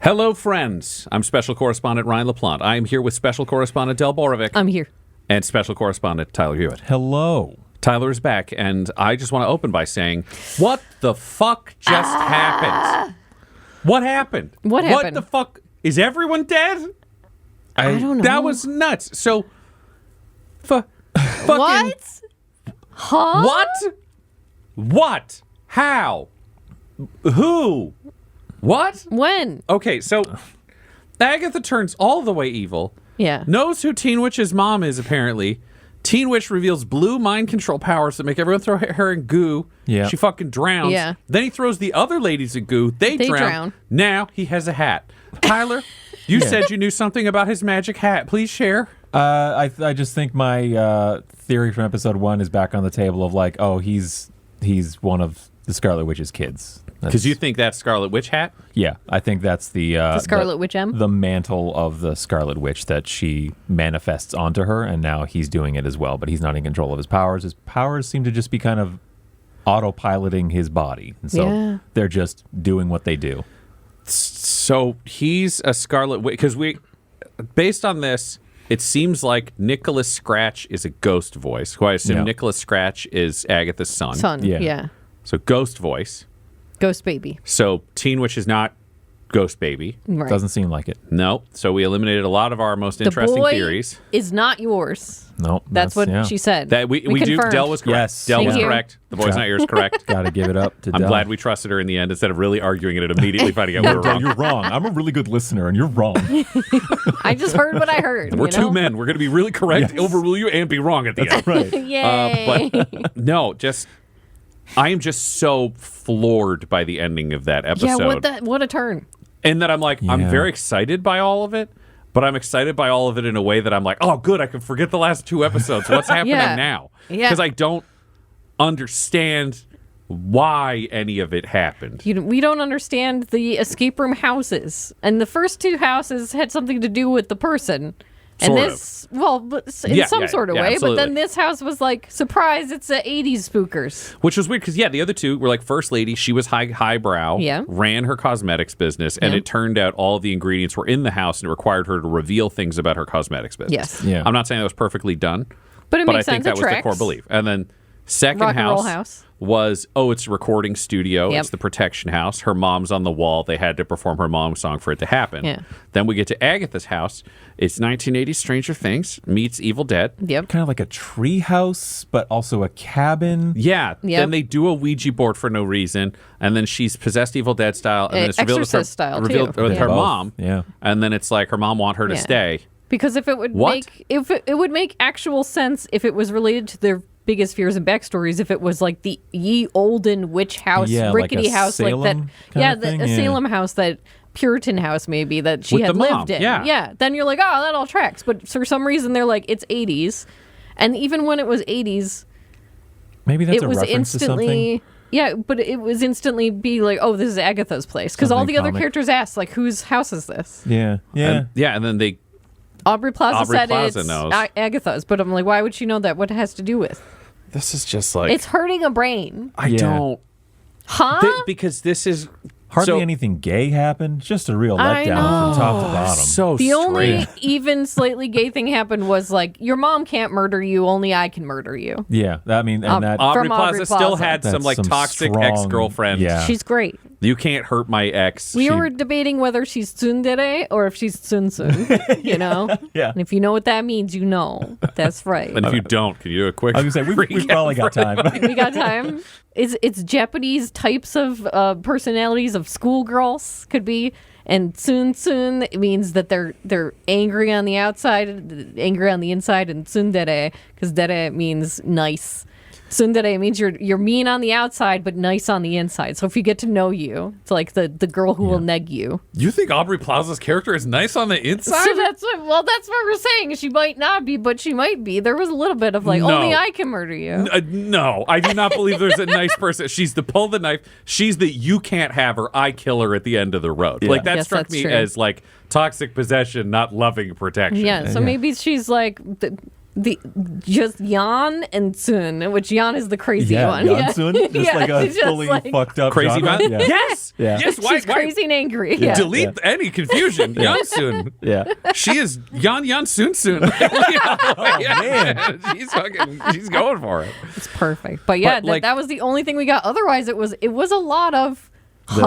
Hello, friends. I'm Special Correspondent Ryan LaPlante. I am here with Special Correspondent Del Borovic. I'm here. And Special Correspondent Tyler Hewitt. Hello. Tyler is back, and I just want to open by saying, what the fuck just happened? What happened? What happened? What the fuck? Is everyone dead? I don't know. That was nuts. So, fucking... What? Huh? What? What? How? Who? What? When? Okay, so Agatha turns all the way evil. Yeah. Knows who Teen Witch's mom is, apparently. Teen Witch reveals blue mind control powers that make everyone throw her in goo. Yeah. She fucking drowns. Yeah. Then he throws the other ladies in goo. They drown. Now he has a hat. Tyler, you said you knew something about his magic hat. Please share. I just think my theory from episode 1 is back on the table of like, oh, he's one of the Scarlet Witch's kids. Because you think that's Scarlet Witch hat? Yeah, I think that's the Scarlet Witch M? The mantle of the Scarlet Witch that she manifests onto her, and now he's doing it as well, but he's not in control of his powers. His powers seem to just be kind of autopiloting his body. And so they're just doing what they do. So he's a Scarlet Witch. Because based on this, it seems like Nicholas Scratch is a ghost voice, who I assume Nicholas Scratch is Agatha's son. Yeah. So ghost voice. Ghost baby. So Teen Witch is not Ghost Baby. Right. Doesn't seem like it. No. So we eliminated a lot of our most interesting theories. Is not yours. No. That's what she said. That we do. confirmed. Del was correct. Yes. Del was Thank you. correct. The boy's not yours correct. Got to give it up to I'm Del. glad we trusted her in the end instead of really arguing it and immediately finding out we were Del, wrong. you're wrong. I'm a really good listener, and you're wrong. I just heard what I heard. We're two men. We're going to be really correct, overrule you, and be wrong at the end. Right. Yay. But no, I am just so floored by the ending of that episode. What a turn. And that I'm like, I'm very excited by all of it, but I'm excited by all of it in a way that I'm like, oh, good, I can forget the last 2 episodes. What's happening now? Yeah. Because I don't understand why any of it happened. We don't understand the escape room houses. And the first 2 houses had something to do with the person. And Sort this, in some sort of way. absolutely. But then this house was like, surprise, it's the 80s spookers. Which was weird because, the other 2 were like First Lady. She was highbrow, ran her cosmetics business, and it turned out all the ingredients were in the house and it required her to reveal things about her cosmetics business. Yes. Yeah. I'm not saying that was perfectly done, But it I makes think sense. that was the core belief. And then second Rock and roll house. was, it's a recording studio. Yep. It's the protection house. Her mom's on the wall. They had to perform her mom's song for it to happen. Yeah. Then we get to Agatha's house. It's 1980s Stranger Things meets Evil Dead. Yep. Kind of like a tree house, but also a cabin. Yeah. Yep. Then they do a Ouija board for no reason. And then she's possessed Evil Dead style. And then it's revealed with her, Exorcist style, too. with her Both. mom. Yeah. And then it's like her mom want her to Yeah. stay. Because if it would it would make actual sense if it was related to their biggest fears and backstories, if it was like the ye olden witch house, rickety like a house, Salem like that. kind of thing? A Salem house, that Puritan house maybe that she With had the mom, lived in. yeah. Then you're like, oh, that all tracks. But for some reason they're like, it's 80s. And even when it was 80s, Maybe that's it a was reference to something. instantly. Yeah, but it was instantly be like, oh, this is Agatha's place. Because all Something the other comic. characters asked, like, whose house is this? Yeah. Yeah. And then they Aubrey Plaza Aubrey said Plaza it's knows. Agatha's. But I'm like, why would she know that? What it has to do with? This is just like... It's hurting a brain. I Yeah. don't... Huh? because this is... Hardly anything gay happened. Just a real I letdown from top to know. bottom. So The only strange. even slightly gay thing happened was like, your mom can't murder you, only I can murder you. Yeah. I mean, and that Aubrey from Plaza Aubrey still Plaza. had some That's like some toxic strong- ex-girlfriend. yeah. She's great. You can't hurt my ex. We were debating whether she's tsundere or if she's tsun, you know? Yeah. And if you know what that means, you know. That's right. And if you don't, can you do a quick I was going to say, we've recap probably got for time. We got time. It's Japanese types of personalities of schoolgirls could be, and tsun it means that they're angry on the outside, angry on the inside, and tsundere because dere means nice. Tsundere means you're mean on the outside but nice on the inside. So if you get to know you, it's like the girl who will neg you. You think Aubrey Plaza's character is nice on the inside? So that's what we're saying. She might not be, but she might be. There was a little bit of like, No. only I can murder you. No, I do not believe there's a nice person. She's the pull the knife. She's the you can't have her, I kill her at the end of the road. Yeah. Like that Yes, struck that's me true. as like toxic possession, not loving protection. Yeah, so maybe she's like just Jan and Sun, which Jan is the crazy one. Jan Sun, just like a just fully fucked up crazy genre. one. Yeah. Yes, Yeah. Why, She's crazy and angry. Yeah. delete any confusion. Jan Sun. Yeah. She is Jan Sun. Man. She's going for it. It's perfect. But yeah, But, that was the only thing we got. Otherwise, it was a lot of The-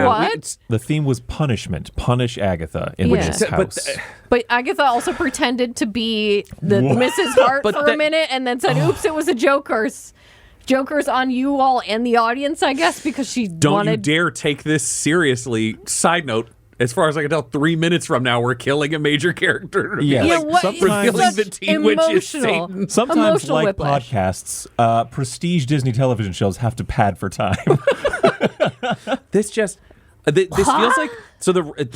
what? The theme was punishment. Punish Agatha in Yeah. this house. But Agatha also pretended to be the Mrs. Hart But for a minute, and then said, "Oops, it was a Joker's on you all and the audience, I guess," because she Don't wanted. you dare take this seriously. Side note. As far as I can tell, 3 minutes from now, we're killing a major character. Yeah. Yeah, what? Sometimes- Revealing the Teen Witch is Emotional. Satan. Sometimes, Emotional like whiplash. podcasts, prestige Disney television shows have to pad for time. This just this feels like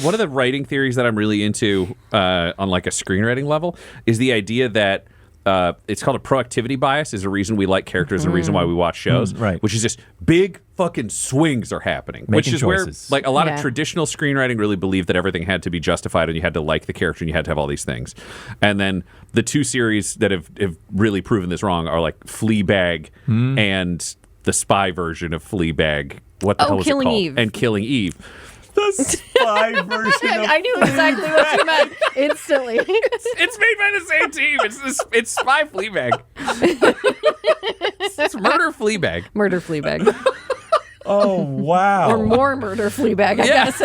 one of the writing theories that I'm really into on like a screenwriting level is the idea that it's called a proactivity bias is a reason we like characters, a reason why we watch shows, right. which is just big fucking swings are happening, which Making is choices. where like a lot of Yeah. traditional screenwriting really believed that everything had to be justified and you had to like the character and you had to have all these things. And then the two series that have really proven this wrong are like Fleabag and the spy version of Fleabag. What the hell was Killing it called? Eve. And Killing Eve. The spy version of I knew exactly what you meant instantly. It's made by the same team. It's Spy Fleabag. It's Murder Fleabag. Murder Fleabag. Oh, wow. Or more Murder Fleabag, I guess.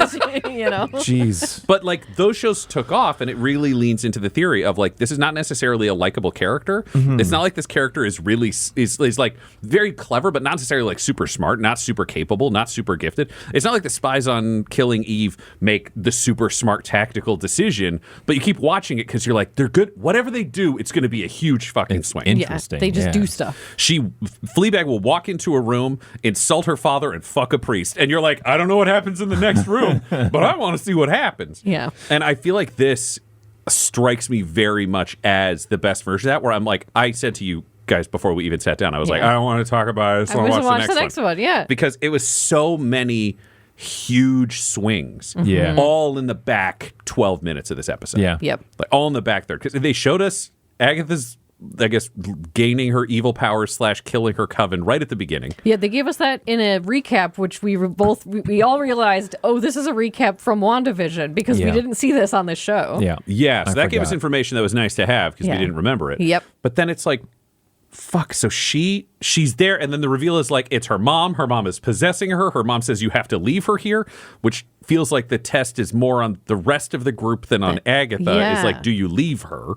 You know. Jeez. But like those shows took off, and it really leans into the theory of like this is not necessarily a likable character. It's not like this character is really is like very clever, but not necessarily like super smart, not super capable, not super gifted. It's not like the spies on Killing Eve make the super smart tactical decision, but you keep watching it because you're like they're good. Whatever they do, it's going to be a huge fucking swing. Interesting. Yeah, they just yeah. do stuff. Fleabag will walk into a room, insult her father, and fuck a priest. And you're like, I don't know what happens in the next room, but I want to see what happens. Yeah. And I feel like this strikes me very much as the best version of that, where I'm like, I said to you guys before we even sat down, I was like, I don't want to talk about it. I just want to watch the next one. Yeah. Because it was so many huge swings. Yeah. All in the back 12 minutes of this episode. Yeah. Yep. Like all in the back there. Because they showed us Agatha's, I guess, gaining her evil powers / killing her coven right at the beginning. Yeah, they gave us that in a recap, which we all realized, oh, this is a recap from WandaVision because we didn't see this on this show. Yeah. Yeah, so I that gave us forgot. information that was nice to have because we didn't remember it. Yep. But then it's like, fuck, so she's there, and then the reveal is like, it's her mom. Her mom is possessing her. Her mom says you have to leave her here, which feels like the test is more on the rest of the group than on Agatha. Yeah. It's like, do you leave her?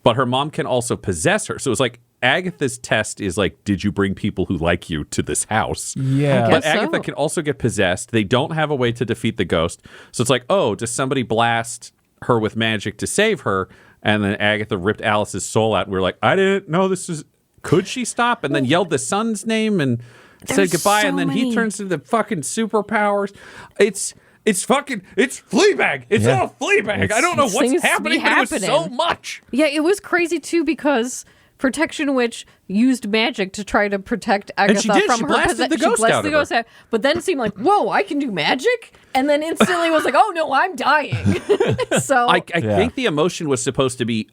But her mom can also possess her. So it's like Agatha's test is like, did you bring people who like you to this house? Yeah. I But guess Agatha so. can also get possessed. They don't have a way to defeat the ghost. So it's like, oh, does somebody blast her with magic to save her? And then Agatha ripped Alice's soul out. And we were like, I didn't know this is... Could she stop? And then yelled the son's name and said There's goodbye. so And then he many. turns into the fucking superpowers. It's Fleabag. It's Yeah. all Fleabag. I don't know Things what's be happening, but it was so happening. much. Yeah, it was crazy too because Protection Witch used magic to try to protect Agatha she did. from She her blasted the she ghost blasted out the of her. ghost out. But then it seemed like, whoa, I can do magic? And then instantly was like, oh no, I'm dying. So I think the emotion was supposed to be,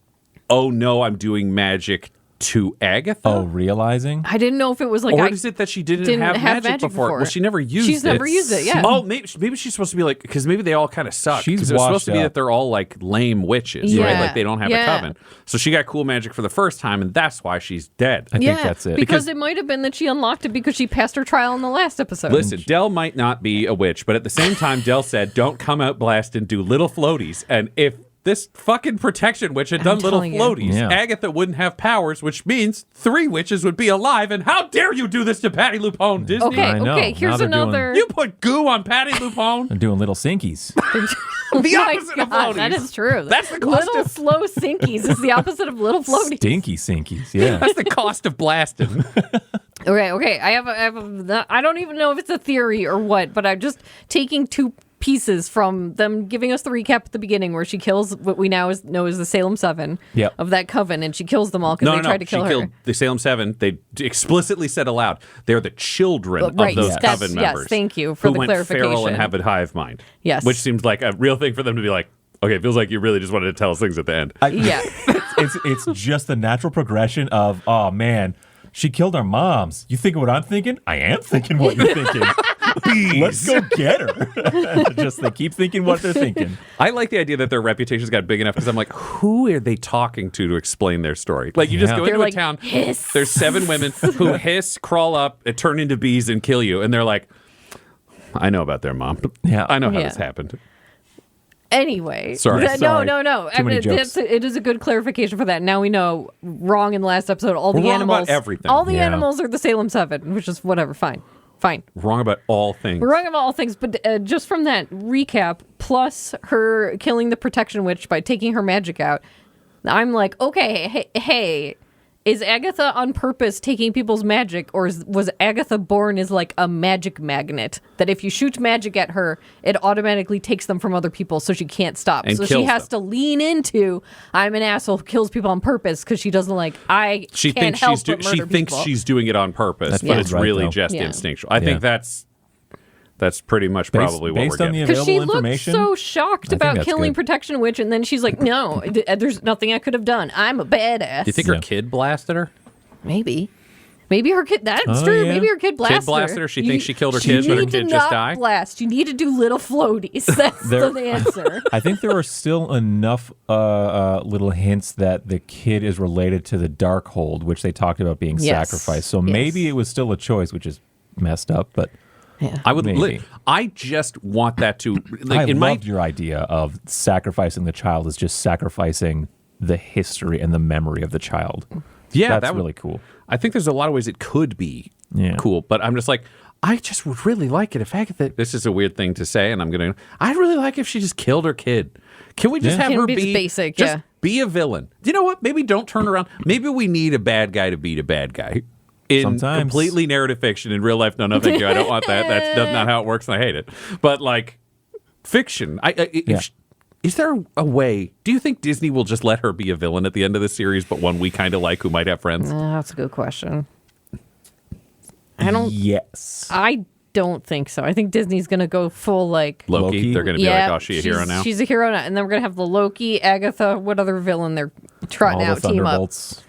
oh no, I'm doing magic to Agatha. Oh, realizing? I didn't know if it was like Or is it that she didn't have magic before? Well, she never used it. She's never used it, yeah. Oh, maybe she's supposed to be like, because maybe they all kind of suck. She's Because it was supposed to be washed that up. they're all like lame witches, right? Yeah. Like they don't have a Yeah. coven. So she got cool magic for the first time, and that's why she's dead. I think that's it. Because it might have been that she unlocked it because she passed her trial in the last episode. Listen, Dell might not be a witch, but at the same time, Dell said, don't come out blast and do little floaties. And if this fucking Protection Witch had done little telling you. floaties, Yeah. Agatha wouldn't have powers, which means 3 witches would be alive. And how dare you do this to Patty Lupone, Disney? Okay, I know. okay, Now here's they're doing- another. You put goo on Patty Lupone. I'm doing little sinkies. The My opposite of God, floaties. that is true. That's the cost little of- slow sinkies is the opposite of little floaties. Stinky sinkies. Yeah. That's the cost of blasting. Okay. I have I don't even know if it's a theory or what, but I'm just taking two pieces from them giving us the recap at the beginning where she kills what we now know as the Salem 7 Yep. of that coven, and she kills them all because they tried to kill she her. killed the Salem 7. They explicitly said aloud they're the children Right, of those yes. coven Yes, members. thank you for who the went clarification. feral and have a hive mind. Yes. Which seems like a real thing for them to be like, okay, it feels like you really just wanted to tell us things at the end. Yeah. it's just the natural progression of, oh man, she killed our moms. You thinking what I'm thinking? I am thinking what you're thinking. Let's go get her. Just they keep thinking what they're thinking. I like the idea that their reputations got big enough because I'm like, who are they talking to explain their story? Like, you just go into a town, hiss. There's 7 women who hiss, crawl up, and turn into bees and kill you. And they're like, I know about their mom. Yeah. I know how this happened. Anyway. Sorry. No. Too many jokes. It is a good clarification for that. Now we know, wrong in the last episode, all We're the wrong animals. about everything. All the animals are the Salem 7, which is whatever, fine. Wrong about all things. We're wrong about all things, but just from that recap, plus her killing the protection witch by taking her magic out, I'm like, okay, hey, is Agatha on purpose taking people's magic, or was Agatha born as like a magic magnet? That if you shoot magic at her, it automatically takes them from other people, so she can't stop. And so she has them. to lean into, I'm an asshole who kills people on purpose, because she doesn't like, She can't thinks help but murder she thinks people. she's doing it on purpose, That but feels it's right, really though. just Yeah. instinctual. I think that's pretty much probably what based we're on the getting. Because she available looked information. so shocked think about that's killing good. Protection Witch, and then she's like, no, there's nothing I could have done. I'm a badass. Do you think her kid blasted her? Maybe her kid, that's Oh, true. yeah. Maybe her kid blasted her. Kid blasted her. She thinks she killed her kid, but her need to kid just not died? blast. You need to do little floaties. That's the answer. I think there are still enough little hints that the kid is related to the Darkhold, which they talked about being Yes. sacrificed. So maybe it was still a choice, which is messed up, but Yeah. I would. Maybe. I just want that to. Like, I in loved my your idea of sacrificing the child as just sacrificing the history and the memory of the child. Yeah, That's really cool. I think there's a lot of ways it could be cool, but I'm just like, I just would really like it if Agatha. This is a weird thing to say, and I'd really like if she just killed her kid. Can we just have Can her be be basic, just yeah. be a villain? You know what? Maybe don't turn around. Maybe we need a bad guy to beat a bad guy. In Sometimes. completely narrative fiction, in real life, no, thank you. I don't want that. That's not how it works, and I hate it. But like fiction, is there a way? Do you think Disney will just let her be a villain at the end of the series, but one we kind of like who might have friends? That's a good question. I don't think so. I think Disney's going to go full like Loki. They're going to be like, oh, she's a hero now? She's a hero now. And then we're going to have the Loki, Agatha, what other villain they're trotting All out the team up. Thunderbolts.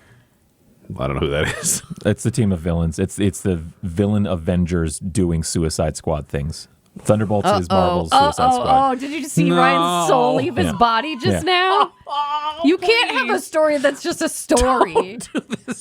I don't know who that is. It's the team of villains. It's the villain Avengers doing Suicide Squad things. Thunderbolts is Marvel's Suicide Squad. Did you just see Ryan's soul leave his body just now? You can't have a story that's just a story.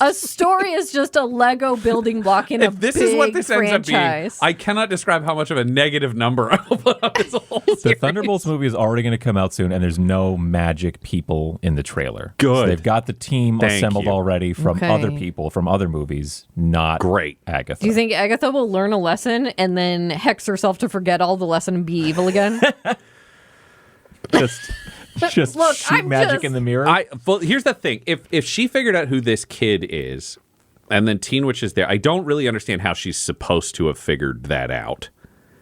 A story is just a Lego building block in a If this big is what this ends up being, franchise. I cannot describe how much of a negative number I will put on this whole series. The Thunderbolts movie is already going to come out soon, and there's no magic people in the trailer. Good. So they've got the team Thank assembled you. already from Okay. other people, from other movies, not Great. Agatha. Do you think Agatha will learn a lesson and then hex herself to forget all the lesson and be evil again? just Look, shoot I'm magic just- in the mirror? Well, here's the thing: if she figured out who this kid is, and then Teen Witch is there, I don't really understand how she's supposed to have figured that out.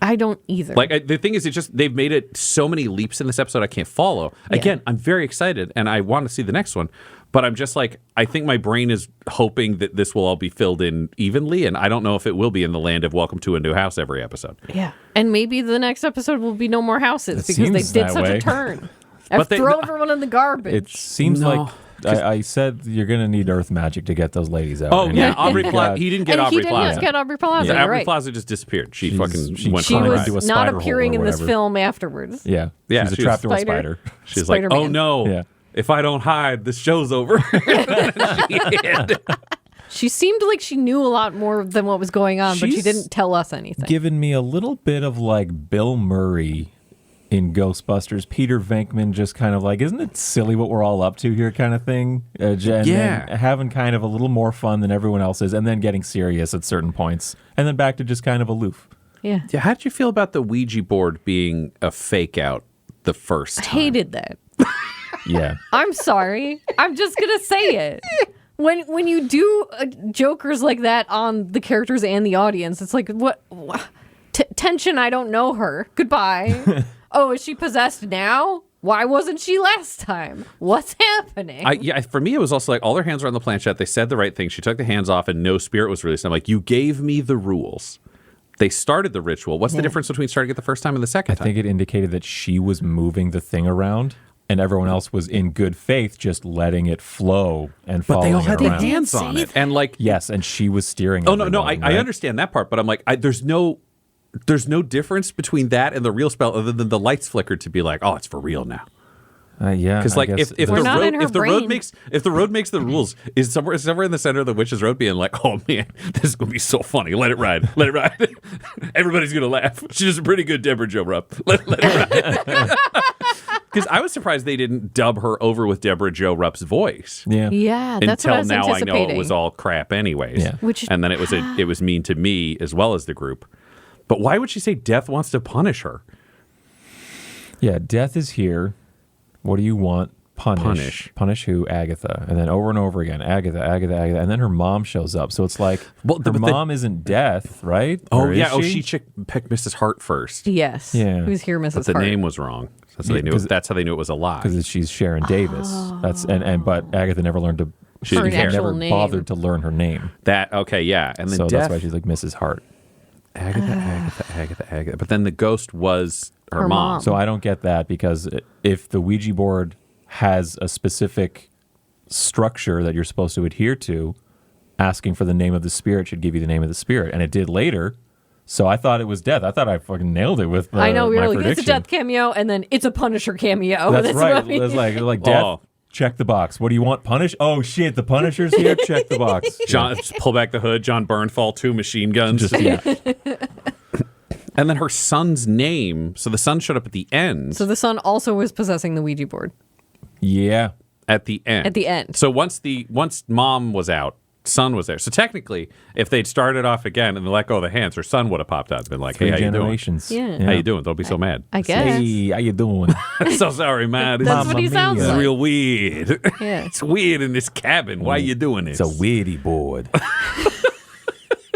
I don't either. Like the thing is, it's just they've made it so many leaps in this episode I can't follow. Again, I'm very excited and I want to see the next one, but I'm just like, I think my brain is hoping that this will all be filled in evenly, and I don't know if it will be in the land of Welcome to a New House every episode. Yeah. And maybe the next episode will be no more houses It because they seems did that such way. a turn. But Throw everyone in the garbage. It seems No. like I said you're going to need Earth magic to get those ladies out. Oh And yeah, you Aubrey got- Plaza. He didn't get and Aubrey he didn't Plaza. get Aubrey Plaza. So You're Aubrey right. Plaza just disappeared. She She's- fucking she went She climbed crying. was into a not spider hole appearing or in this whatever. film afterwards. Yeah. Yeah, She's a she was trapped into a Spider. spider. She's like, Spider-Man. oh no, Yeah. if I don't hide, this show's over. She hid. She seemed like she knew a lot more than what was going on, but she She's didn't tell us anything. Given me a little bit of like Bill Murray in Ghostbusters, Peter Venkman just kind of like, isn't it silly what we're all up to here kind of thing? And then having kind of a little more fun than everyone else is, and then getting serious at certain points, and then back to just kind of aloof. Yeah. Yeah, how did you feel about the Ouija board being a fake out the first I time? hated that. Yeah. I'm sorry. I'm just going to say it. When you do jokers like that on the characters and the audience, it's like, what? Tension, I don't know her. Goodbye. Oh, is she possessed now? Why wasn't she last time? What's happening? For me, it was also like all their hands were on the planchette. They said the right thing. She took the hands off and no spirit was released. I'm like, you gave me the rules. They started the ritual. What's the difference between starting it the first time and the second I time? think it indicated that she was moving the thing around. and everyone else was in good faith just letting it flow and But following they all had it their around. hands on it. And like, Yes, and she was steering. oh, no, everyone, I right? understand that part, but I'm like, there's no difference between that and the real spell other than the lights flickered to be like, oh, it's for real now. Yeah, Because like if the We're not in road her brain. if the road makes the rules, is somewhere in the center of the witch's road being like, oh man, this is gonna be so funny. Let it ride. Everybody's gonna laugh. She's a pretty good Deborah Jo Rupp. Let it ride. Because I was surprised they didn't dub her over with Deborah Jo Rupp's voice. Yeah, that's what I Until was now, I know anticipating. it was all crap, anyways. Yeah. And then it was mean to me as well as the group. But why would she say Death wants to punish her? Yeah, Death is here. What do you want? Punish who? Agatha. And then over and over again, Agatha. And then her mom shows up. So it's like, her mom isn't Death, right? Oh, Or is yeah. she? She picked Mrs. Hart first. Yes. Yeah. Who's here, Mrs. But the Hart? name was wrong. That's how Yeah, they knew. That's how they knew it was a lie. Because she's Sharon Davis. But Agatha never learned to. She Her actual never name. bothered to learn her name. Okay, yeah, and then So Death, that's why she's like Mrs. Hart. Agatha. But then the ghost was her Her mom. mom. So I don't get that, because if the Ouija board has a specific structure that you're supposed to adhere to, asking for the name of the spirit should give you the name of the spirit, and it did later. So I thought it was Death. I thought I fucking nailed it with I know, we my were like, it's a prediction. Death cameo, and then it's a Punisher cameo. That's right. what we- It's like Death. Oh. Check the box. What do you want? Punish? Oh shit! The Punisher's here. Check the box. John, just pull back the hood. John Bernthal, 2 machine guns. Yeah. And then her son's name. So the son showed up at the end. So the son also was possessing the Ouija board Yeah. At the end. at the end. So once mom was out, son was there. So technically, if they'd started off again and let go of the hands, her son would have popped out and been like, Three hey, how you doing? generations. Yeah. How you doing? Don't be so mad. I guess. Hey, how you doing? I'm so sorry, man. This That's is what he sounds mia. It's like. real weird. Yeah. It's weird in this cabin. Why are you doing this? It's a weirdy board.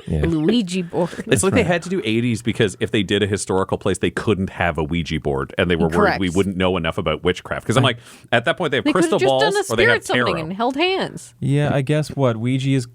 Yeah. Luigi board. It's like they had to do 80s because if they did a historical place, they couldn't have a Ouija board, and they were worried Correct. we wouldn't know enough about witchcraft. Because I'm like, at that point, they have They could have crystal just balls done a or they have spirit summoning tarot. and held hands. Yeah, I guess what Ouija is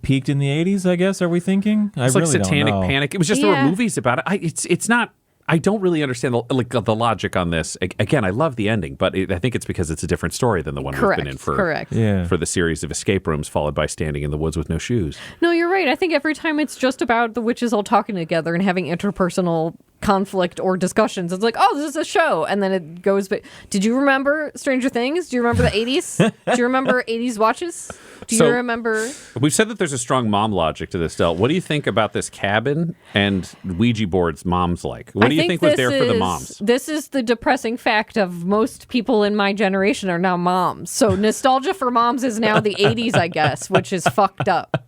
peaked in the 80s. I guess, are we thinking? It's I like really Satanic don't know. Panic. It was just there Yeah. were movies about it. It's not. I don't really understand the logic on this. Again, I love the ending, but I think it's because it's a different story than the one we've been in for Correct. Yeah. for the series of escape rooms, followed by standing in the woods with no shoes. No, you're right. I think every time it's just about the witches all talking together and having interpersonal conflict or discussions, it's like, oh, this is a show. And then it goes, but did you remember Stranger Things? Do you remember the 80s? Do you remember 80s watches? Do you remember? We've said that there's a strong mom logic to this, Del. What do you think about this cabin and Ouija boards mom's like? What do you think was there for the moms? This is the depressing fact of most people in my generation are now moms. So nostalgia for moms is now the 80s, I guess, which is fucked up.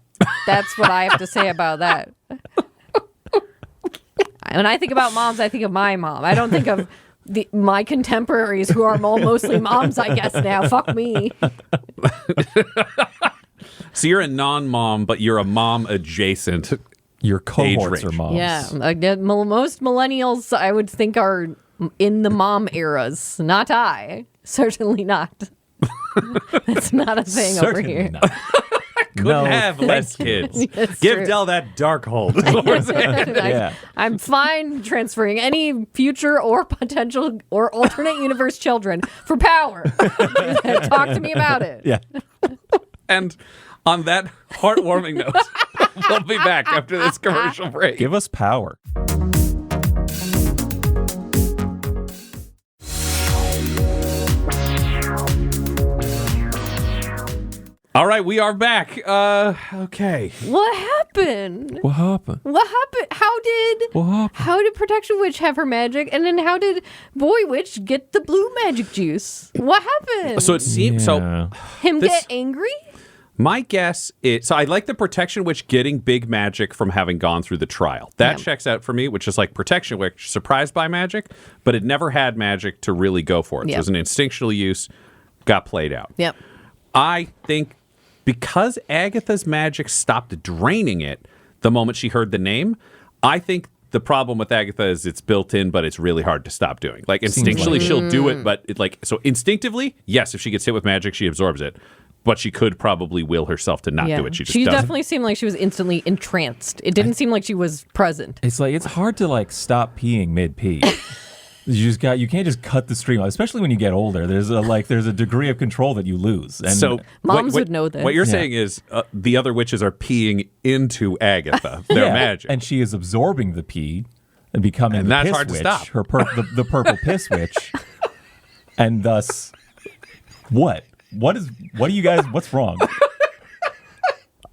That's what I have to say about that. When I think about moms, I think of my mom. I don't think of my contemporaries who are mostly moms, I guess, now. Fuck me. So you're a non-mom, but you're a mom adjacent. Your cohorts range. are moms. Yeah. Most millennials, I would think, are in the mom eras. Not I. Certainly not. That's not a thing over Certainly here. not. Couldn't have less kids. That's Give true. Del that dark hold. is what we're saying. Yeah. I'm fine transferring any future or potential or alternate universe children for power. Talk to me about it. Yeah. And on that heartwarming note, we'll be back after this commercial break. Give us power. All right, we are back. Okay. What happened? What happened? What happened? What happened? How did Protection Witch have her magic? And then how did Boy Witch get the blue magic juice? What happened? So it seems so. Yeah. Him this- get angry? My guess is so. I like the Protection Witch getting big magic from having gone through the trial. That Yeah. checks out for me, which is like Protection Witch surprised by magic, but it never had magic to really go for it. Yeah. So it was an instinctual use, got played out. Yep. I think because Agatha's magic stopped draining it the moment she heard the name, I think the problem with Agatha is it's built in, but it's really hard to stop doing. Like instinctually, she'll do it, but so instinctively, yes, if she gets hit with magic, she absorbs it. But she could probably will herself to not do it. She just doesn't. definitely seemed like she was instantly entranced. It didn't seem like she was present. It's like it's hard to like stop peeing mid pee. You can't just cut the stream off, especially when you get older. There's a degree of control that you lose. And so moms would know this. What you're saying is the other witches are peeing into Agatha. Their magic. And she is absorbing the pee and becoming the that's piss hard to witch, stop. the purple piss witch. And thus, what? What do you guys, what's wrong?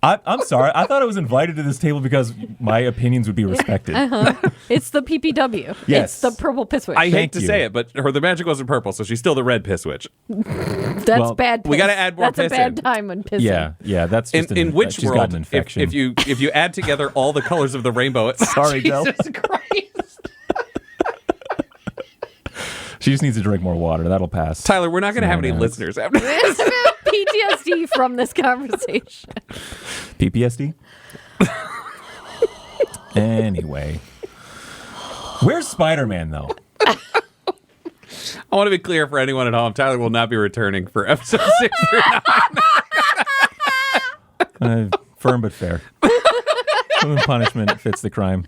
I'm sorry. I thought I was invited to this table because my opinions would be respected. It's the PPW. Yes. It's the purple piss witch. I hate to say it, but the magic wasn't purple, so she's still the red piss witch. That's bad piss. We got to add more That's piss a bad in. time when pissing. Yeah. That's just in which she's got an world, infection. if you add together all the colors of the rainbow, it's Sorry, Del. Jesus Christ. She just needs to drink more water. That'll pass. Tyler, we're not going to have any listeners after this. PTSD from this conversation. PPSD? Anyway. Where's Spider-Man, though? I want to be clear for anyone at home. Tyler will not be returning for episode 6 through 9. Firm but fair. Punishment fits the crime.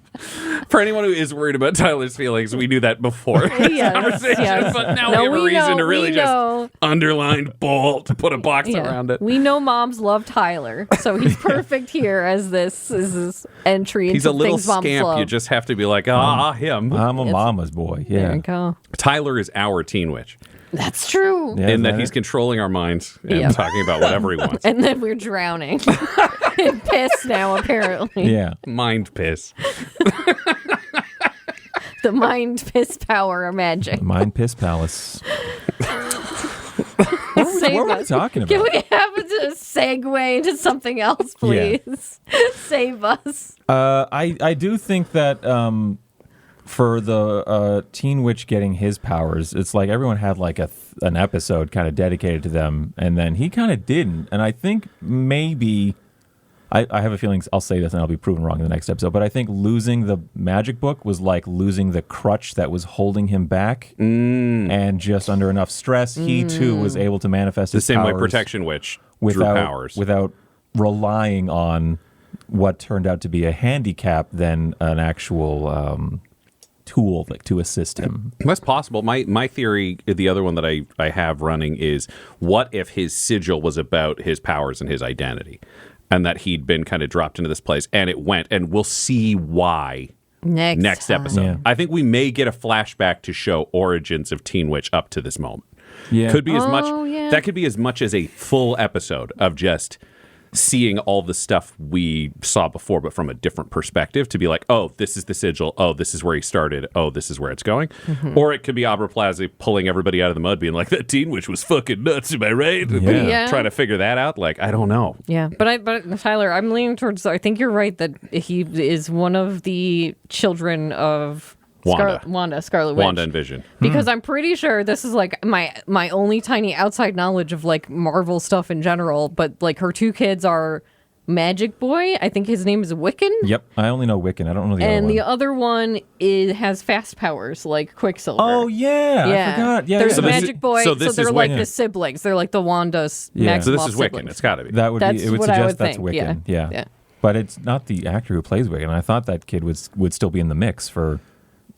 For anyone who is worried about Tyler's feelings, we knew that before this conversation, but now we have a reason to really just underline bold to put a box around it. We know moms love Tyler, so he's perfect here as this entry into He's a little things moms scamp. love. You just have to be like, him. I'm a mama's boy. Yeah. There you go. Tyler is our teen witch. That's true. Yeah, in that he's controlling our minds and talking about whatever he wants. And then we're drowning in piss now, apparently. Yeah. Mind piss. The mind piss power of magic. Mind piss palace. Save what were we us. talking about? Can we have a segue into something else, please? Save us. I do think that for the Teen Witch getting his powers, it's like everyone had like an episode kind of dedicated to them, and then he kind of didn't. And I think maybe I have a feeling I'll say this and I'll be proven wrong in the next episode, but I think losing the magic book was like losing the crutch that was holding him back, and just under enough stress, he too was able to manifest his the same way powers Protection Witch drew powers without relying on what turned out to be a handicap than an actual tool to assist him. That's possible. My theory, the other one that I have running is, what if his sigil was about his powers and his identity, and that he'd been kind of dropped into this place and it went, and we'll see why next episode. Yeah. I think we may get a flashback to show origins of Teen Witch up to this moment. Yeah. Could be as much. Yeah. That could be as much as a full episode of just seeing all the stuff we saw before, but from a different perspective, to be like, oh, this is the sigil. Oh, this is where he started. Oh, this is where it's going. Mm-hmm. Or it could be Aubrey Plaza pulling everybody out of the mud, being like, that Teen Witch was fucking nuts, am I right? Yeah. Trying to figure that out. Like, I don't know. Yeah, but Tyler, I'm leaning towards, I think you're right that he is one of the children of Scarlet Witch. Wanda and Vision. Because I'm pretty sure this is like my only tiny outside knowledge of like Marvel stuff in general, but like her two kids are Magic Boy. I think his name is Wiccan. Yep, I only know Wiccan. I don't know the other one. And the other one has fast powers like Quicksilver. Oh yeah, I forgot. Yeah, there's yeah. Magic Boy. so So this they're is like Wiccan. the siblings. They're like the Wanda's Maximoff So this is Wiccan. siblings. It's got to be. That would That's be. It would what I suggest would that's think, Wiccan. yeah. Yeah. But it's not the actor who plays Wiccan. I thought that kid would still be in the mix for.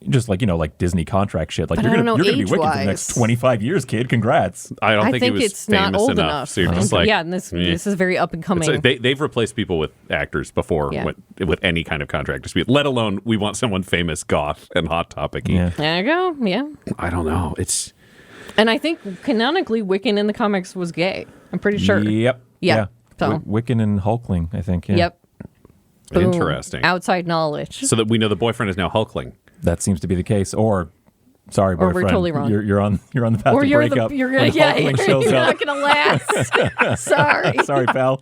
Just like, like Disney contract shit. Like, but you're gonna be Wiccan for age-wise. the next 25 years, kid. Congrats. I don't think he was it's famous not old enough. So you're just like, and this is very up and coming. They've replaced people with actors before with any kind of contract dispute, let alone we want someone famous, goth, and hot topic-y. Yeah. There you go. Yeah. I don't know. It's And I think canonically Wiccan in the comics was gay. I'm pretty sure. Yep. Yeah. So. Wiccan and Hulkling, I think. Yeah. Yep. Boom. interesting. Outside knowledge. So that we know the boyfriend is now Hulkling. That seems to be the case. Or, sorry, boyfriend. Or we're totally wrong. You're on the path to break up. You're when Hulkling shows you're up. not gonna last. Sorry. Sorry, pal.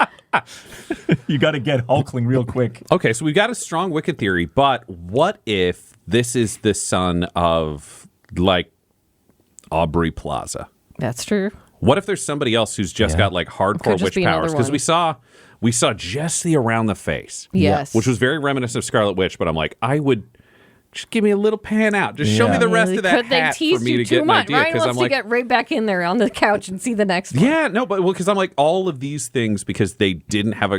You got to get Hulkling real quick. Okay, so we've got a strong Wiccan theory, but what if this is the son of, like, Aubrey Plaza? That's true. What if there's somebody else who's just got, like, hardcore just witch be another powers? Because one. we saw just the around the face. Yes. Which was very reminiscent of Scarlet Witch, but I'm like, I would just give me a little pan out. Just show me the rest of that Could they hat tease for me you to too get an much? idea. Ryan wants I'm to like, get right back in there on the couch and see the next one. yeah, no, but because I'm like, all of these things, because they didn't have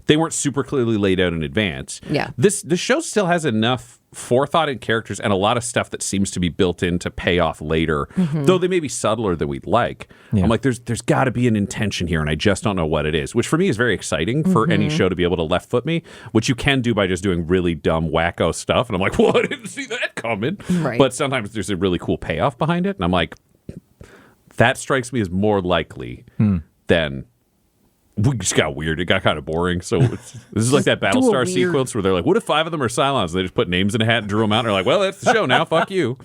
they weren't super clearly laid out in advance. Yeah. The show still has enough forethought in characters and a lot of stuff that seems to be built in to pay off later, though they may be subtler than we'd like. I'm like, there's got to be an intention here, and I just don't know what it is, which for me is very exciting for any show to be able to left foot me, which you can do by just doing really dumb, wacko stuff. And I'm like, well, I didn't see that coming. Right. But sometimes there's a really cool payoff behind it, and I'm like, that strikes me as more likely than... We just got weird. It got kind of boring. So this is like that Battlestar sequence where they're like, what if 5 of them are Cylons? They just put names in a hat and drew them out. And they're like, well, that's the show now. Fuck you.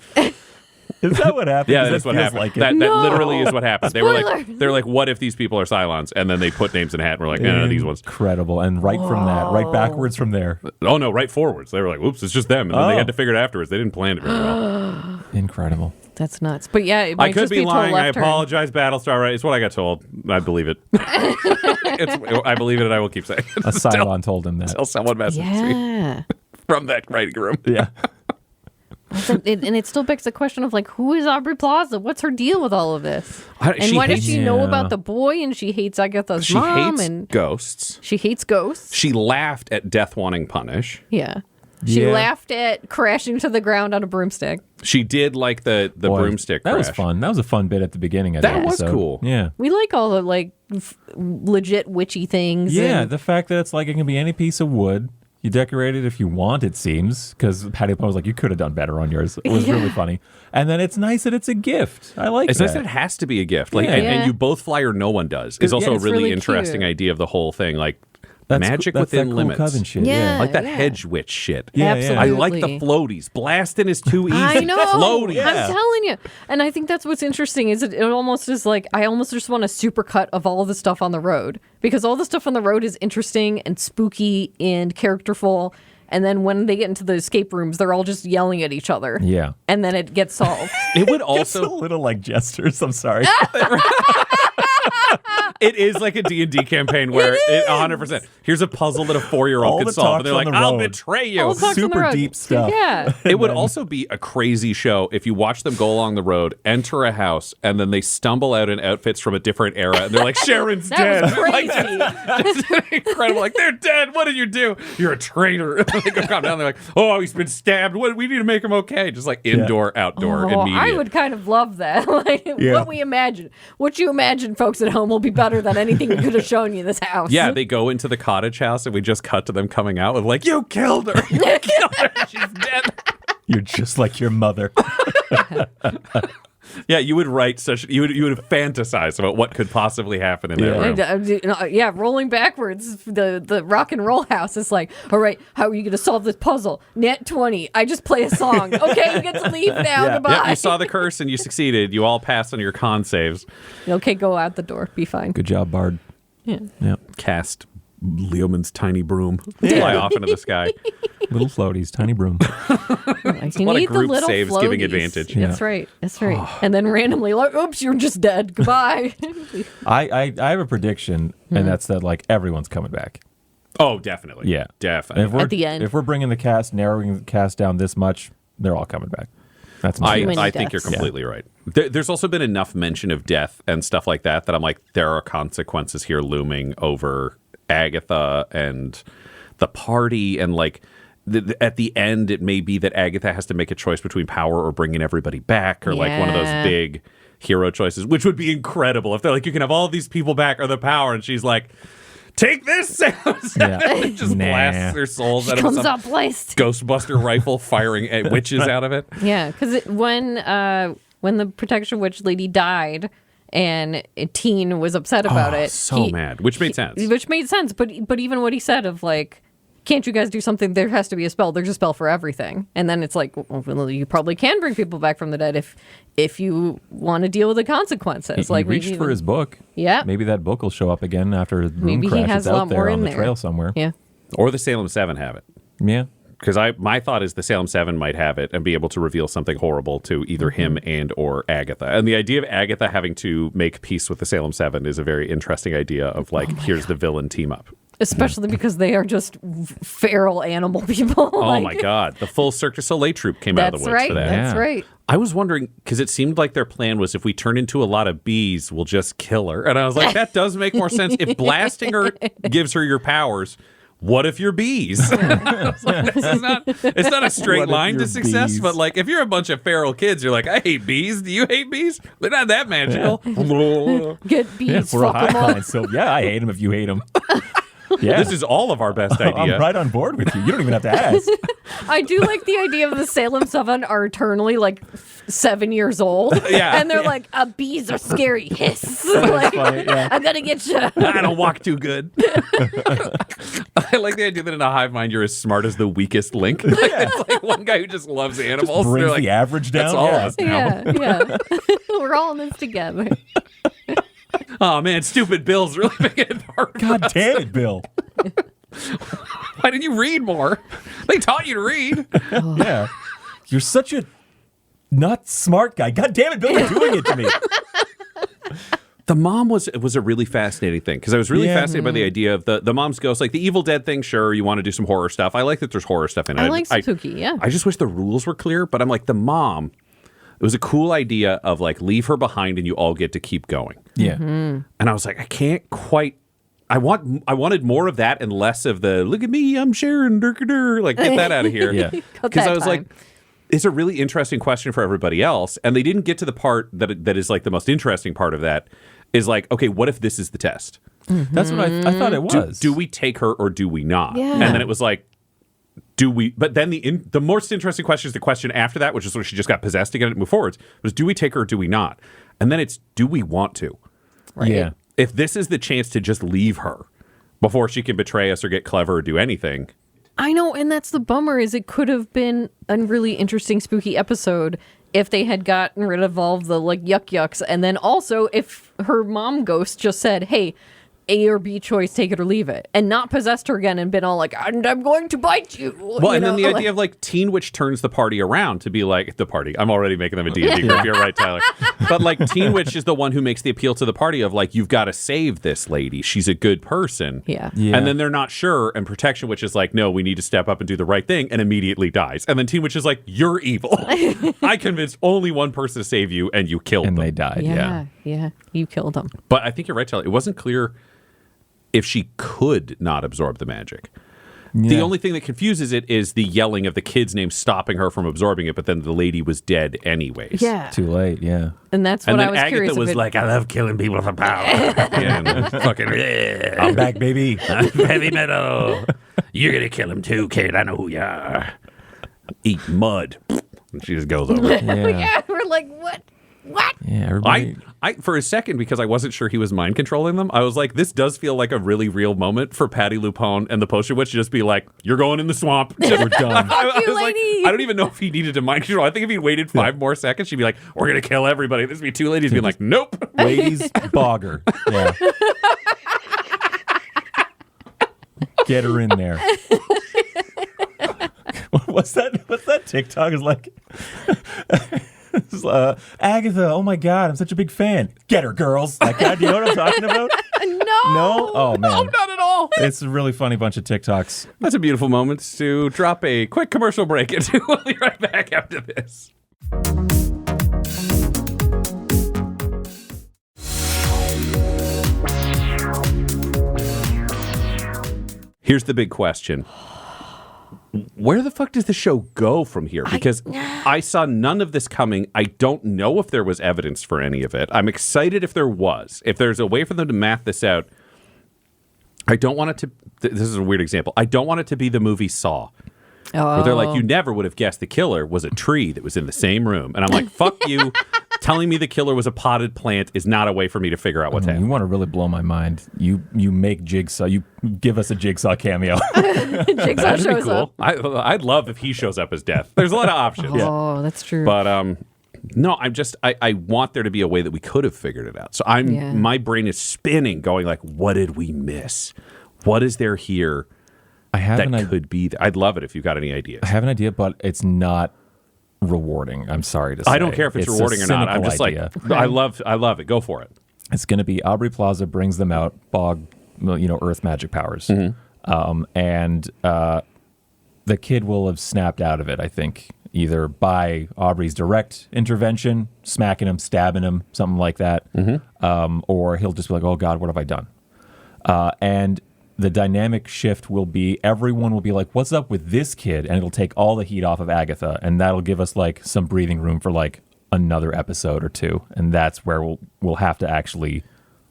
Is that what happened? Yeah, that's what happened. Like that literally is what happened. They were like, what if these people are Cylons? And then they put names in a hat and we're like, no, these ones. Incredible. And right from that, right backwards from there. Oh, no, right forwards. They were like, oops, it's just them. And then they had to figure it afterwards. They didn't plan it very well. Incredible. That's nuts. But yeah, it I could be lying. I turn. apologize, Battlestar. Right? It's what I got told. I believe it. I believe it, and I will keep saying it. A Cylon told him that. Until someone messages me from that writing room. Yeah. And it still begs the question of, like, who is Aubrey Plaza? What's her deal with all of this? And why does she know about the boy, and she hates Agatha's mom? She hates ghosts. She hates ghosts. She laughed at Death Wanting Punish. Yeah. She laughed at crashing to the ground on a broomstick. She did like the broomstick crash. That was fun. That was a fun bit at the beginning of that was cool. Yeah. We like all the, like, legit witchy things. Yeah, the fact that it's like it can be any piece of wood. You decorate it if you want, it seems, because Patty Plum was like, you could have done better on yours. It was really funny. And then it's nice that it's a gift. I like it's that. It's nice that it has to be a gift. Like, and you both fly or no one does. Is also a really interesting idea of the whole thing. Like, magic within limits. Coven shit. Yeah, like that hedge witch shit. Yeah, absolutely. I like the floaties. Blasting is too easy. I know. Floaties. Yeah. I'm telling you. And I think that's what's interesting is it almost is like, I almost just want a supercut of all the stuff on the road. Because all the stuff on the road is interesting and spooky and characterful. And then when they get into the escape rooms, they're all just yelling at each other. Yeah. And then it gets solved. It would also... It's a little like Jesters. I'm sorry. It is like a D&D campaign where it 100%. Here's a puzzle that a 4-year-old could solve. And they're like, I'll betray you. Super deep stuff. Yeah. It would also be a crazy show if you watch them go along the road, enter a house, and then they stumble out in outfits from a different era. And they're like, Sharon's dead. Was crazy. Like, incredible. Like, they're dead. What did you do? You're a traitor. They go calm down. They're like, oh, he's been stabbed. What? We need to make him okay. Just like indoor, outdoor, immediate. I would kind of love that. Like, what we imagine. What you imagine, folks at home, will be better than anything we could have shown you in this house. Yeah, they go into the cottage house and we just cut to them coming out with like, you killed her. You killed her. She's dead. You're just like your mother. Yeah, you would write you would fantasize about what could possibly happen in that room. Yeah, rolling backwards, the rock and roll house is like, all right, how are you going to solve this puzzle? Net 20. I just play a song. Okay, you get to leave now. Goodbye. Yeah, you saw the curse and you succeeded. You all passed on your con saves. Okay, go out the door. Be fine. Good job, Bard. Yeah. Cast Leoman's tiny broom. Fly off into the sky. Little floaties, tiny broom. You what need a group the little saves floaties. giving advantage. Yeah. That's right. That's right. And then randomly, like, oops, you're just dead. Goodbye. I have a prediction, and that's that like everyone's coming back. Oh, definitely. Yeah, definitely. At the end, if we're bringing the cast, narrowing the cast down this much, they're all coming back. That's my guess. I think you're completely right. There's also been enough mention of death and stuff like that I'm like, there are consequences here looming over Agatha and the party, and like at the end it may be that Agatha has to make a choice between power or bringing everybody back, or like one of those big hero choices, which would be incredible if they're like, you can have all these people back or the power, and she's like, take this, just blasts their souls out of some Ghostbuster rifle, firing witches out of it. Yeah, because when the protection witch lady died, and Teen was upset about it. Mad, which made sense. Which made sense, but even what he said of like, can't you guys do something? There has to be a spell. There's a spell for everything. And then it's like, well, you probably can bring people back from the dead if you want to deal with the consequences. He reached for his book. Yeah. Maybe that book will show up again after the room crash. He has it's a lot out there more on in the there. trail somewhere. Yeah. Or the Salem 7 have it. Yeah. Because my thought is the Salem 7 might have it and be able to reveal something horrible to either him and or Agatha. And the idea of Agatha having to make peace with the Salem 7 is a very interesting idea of like, here's the villain team up. Especially because they are just feral animal people. Oh my God. The full Cirque du Soleil troupe came out of the woods for that. That's right. I was wondering, because it seemed like their plan was if we turn into a lot of bees, we'll just kill her. And I was like, that does make more sense. If blasting her gives her your powers, what if you're bees? It's not a straight line to success, bees? but like if you're a bunch of feral kids, you're like, I hate bees. Do you hate bees? They're not that magical. Get bees, We're a fuck 'em hive up. mind, so yeah, I hate them if you hate them. Yeah. This is all of our best idea. I'm right on board with you. You don't even have to ask. I do like the idea of the Salem 7 are eternally like 7 years old. Yeah. And they're like, bees are scary. Hiss. Like, funny, yeah. I'm going to get you. I don't walk too good. I like the idea that in a hive mind, you're as smart as the weakest link. It's like one guy who just loves animals. Brings They're like, the average down. that's all yeah. of us now. Yeah. We're all in this together. Oh, man, stupid Bill's really making it hard. God damn it, Bill. Why didn't you read more? They taught you to read. Yeah. You're such a not smart guy. God damn it, Bill, you're doing it to me. The mom was a really fascinating thing because I was really Yeah. fascinated by the idea of the mom's ghost. Like the Evil Dead thing, sure, you want to do some horror stuff. I like that there's horror stuff in it. I like spooky, yeah. I just wish the rules were clear, but I'm like, the mom, it was a cool idea of like, leave her behind and you all get to keep going. Yeah. And I was like, I can't quite. I wanted more of that and less of the look at me, I'm Sharon, like get that out of here. Yeah. Because I was like, it's a really interesting question for everybody else, and they didn't get to the part that is like the most interesting part of that is like, okay, what if this is the test? That's what I thought it was. Do we take her or do we not? Yeah. And then it was like, do we? But then the most interesting question is the question after that, which is where she just got possessed to get it to move forwards, was do we take her or do we not? And then it's do we want to? Right. Yeah. If this is the chance to just leave her before she can betray us or get clever or do anything. I know, and that's the bummer is it could have been a really interesting, spooky episode if they had gotten rid of all of the like yucks. And then also if her mom ghost just said, hey, A or B choice, take it or leave it, and not possessed her again and been all like, and I'm going to bite you. Well, and then the idea of like Teen Witch turns the party around to be like the party. I'm already making them a D&D group. You're right, Tyler. But like Teen Witch is the one who makes the appeal to the party of like, you've got to save this lady. She's a good person. Yeah. And then they're not sure. And Protection Witch is like, no, we need to step up and do the right thing, and immediately dies. And then Teen Witch is like, you're evil. I convinced only one person to save you and you killed And them. they died. Yeah. Yeah. You killed them. But I think you're right, Tyler. It wasn't clear if she could not absorb the magic. The Yeah. only thing that confuses it is the yelling of the kid's name stopping her from absorbing it, but then the lady was dead anyways. Yeah. Too late. Yeah. And that's And what I then was Agatha curious was if it, like, I love killing people for power. And fucking, I'm back, baby. heavy metal. You're going to kill him too, kid. I know who you are. Eat mud. And she just goes over. yeah, we're like, what? Yeah. Everybody. I for a second, because I wasn't sure he was mind controlling them, I was like, this does feel like a really real moment for Patty Lupone and the Potion Witch to just be like, you're going in the swamp. We're done. I you, was like, lady. I don't even know if he needed to mind control. I think if he waited 5 more seconds, she'd be like, we're going to kill everybody. This would be 2 ladies being like, nope. Ladies bogger. Yeah. Get her in there. What's that TikTok is like? Agatha, oh my God, I'm such a big fan. Get her, girls. Like, God, do you know what I'm talking about? No. No? Oh, man. No, not at all. It's a really funny bunch of TikToks. That's a beautiful moment to drop a quick commercial break into. We'll be right back after this. Here's the big question. Where the fuck does the show go from here? Because I saw none of this coming. I don't know if there was evidence for any of it. I'm excited if there was. If there's a way for them to math this out. I don't want it to... This is a weird example. I don't want it to be the movie Saw. Where they're like, you never would have guessed the killer was a tree that was in the same room. And I'm like, fuck you. Telling me the killer was a potted plant is not a way for me to figure out what's You happening. want to really blow my mind. You make Jigsaw. You give us a Jigsaw cameo. Jigsaw That'd be shows cool. up. I'd love if he shows up as Death. There's a lot of options. Oh, that's true. But no, I want there to be a way that we could have figured it out. So my brain is spinning, going like, what did we miss? What is there here I have that could be there? I'd love it if you've got any ideas. I have an idea, but it's not rewarding. I'm sorry to say. I don't care if it's rewarding or not. I'm just idea. like, I love it. Go for it. It's going to be Aubrey Plaza brings them out, earth magic powers. Mm-hmm. And the kid will have snapped out of it, I think, either by Aubrey's direct intervention, smacking him, stabbing him, something like that, or he'll just be like, oh, God, what have I done? And the dynamic shift will be everyone will be like, what's up with this kid? And it'll take all the heat off of Agatha, and that'll give us like some breathing room for like another episode or two. And that's where we'll have to actually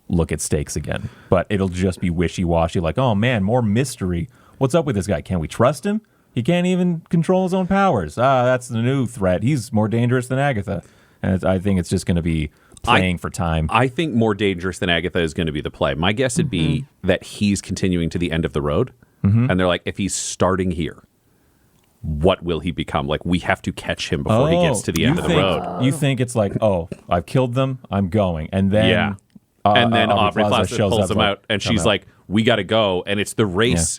look at stakes again. But it'll just be wishy-washy, like, oh man, more mystery. What's up with this guy? Can we trust him? He can't even control his own powers. That's the new threat. He's more dangerous than Agatha. And I think it's just going to be playing for time. I think more dangerous than Agatha is going to be the play. My guess would be that he's continuing to the end of the road. And they're like, if he's starting here, what will he become? Like, we have to catch him before he gets to the end of the road. You think it's like, oh, I've killed them, I'm going. And then, and then Aubrey Plaza pulls him out, and she's like, we got to go. And it's the race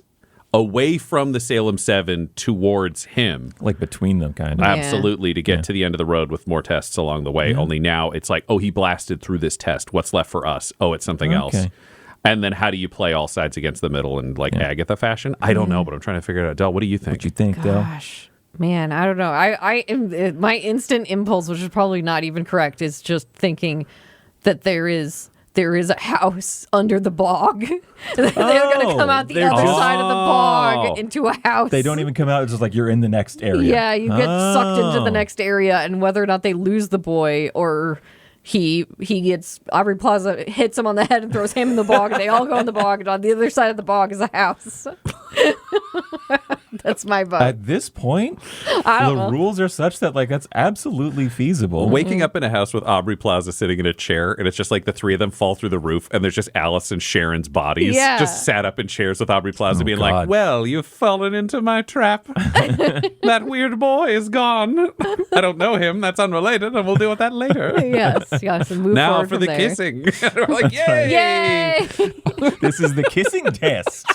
away from the Salem 7 towards him. Like between them, kind of. Absolutely, to get to the end of the road with more tests along the way. Only now it's like, oh, he blasted through this test. What's left for us? Oh, it's something else. And then how do you play all sides against the middle in like Agatha fashion? I don't know, but I'm trying to figure it out. Del, what do you think? What you think, Del? Gosh, man, I don't know. My instant impulse, which is probably not even correct, is just thinking that there is a house under the bog. They're going to come out the other side of the bog into a house. They don't even come out. It's just like you're in the next area. Yeah, you get sucked into the next area, and whether or not they lose the boy or he gets, Aubrey Plaza hits him on the head and throws him in the bog, and they all go in the bog, and on the other side of the bog is a house. That's my vote. At this point, the rules are such that like that's absolutely feasible. Waking up in a house with Aubrey Plaza sitting in a chair, and it's just like the three of them fall through the roof, and there's just Alice and Sharon's bodies just sat up in chairs with Aubrey Plaza being like, well, you've fallen into my trap. That weird boy is gone. I don't know him. That's unrelated, and we'll deal with that later. Yes, and move now forward for the there. Kissing. We're like, yay! This is the kissing test.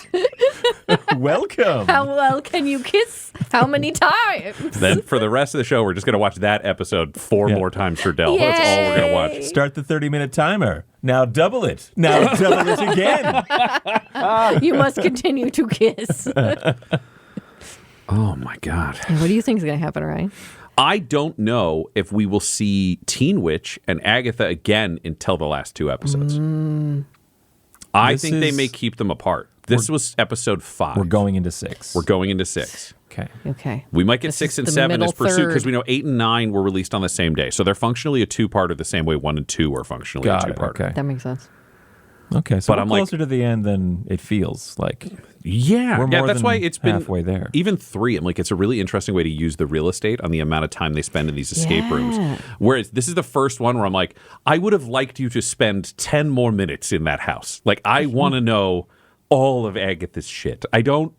Welcome. How well can you kiss? How many times? Then for the rest of the show, we're just going to watch that episode 4 more times for Del. That's all we're going to watch. Start the 30-minute timer. Now double it. Now double it again. You must continue to kiss. Oh, my God. What do you think is going to happen, Ryan? I don't know if we will see Teen Witch and Agatha again until the last 2 episodes. I think they may keep them apart. This was episode 5. We're going into 6. We're going into 6. Okay. We might get 6 and 7 as pursuit because we know 8 and 9 were released on the same day. So they're functionally a 2-parter the same way 1 and 2 are functionally a 2-parter. Okay. That makes sense. Okay, so but we're I'm closer to the end than it feels like. Yeah, we're more that's than why it's been halfway there. Even 3, I'm like, it's a really interesting way to use the real estate on the amount of time they spend in these escape rooms. Whereas this is the first one where I'm like, I would have liked you to spend 10 more minutes in that house. Like, I want to know all of Agatha's shit. I don't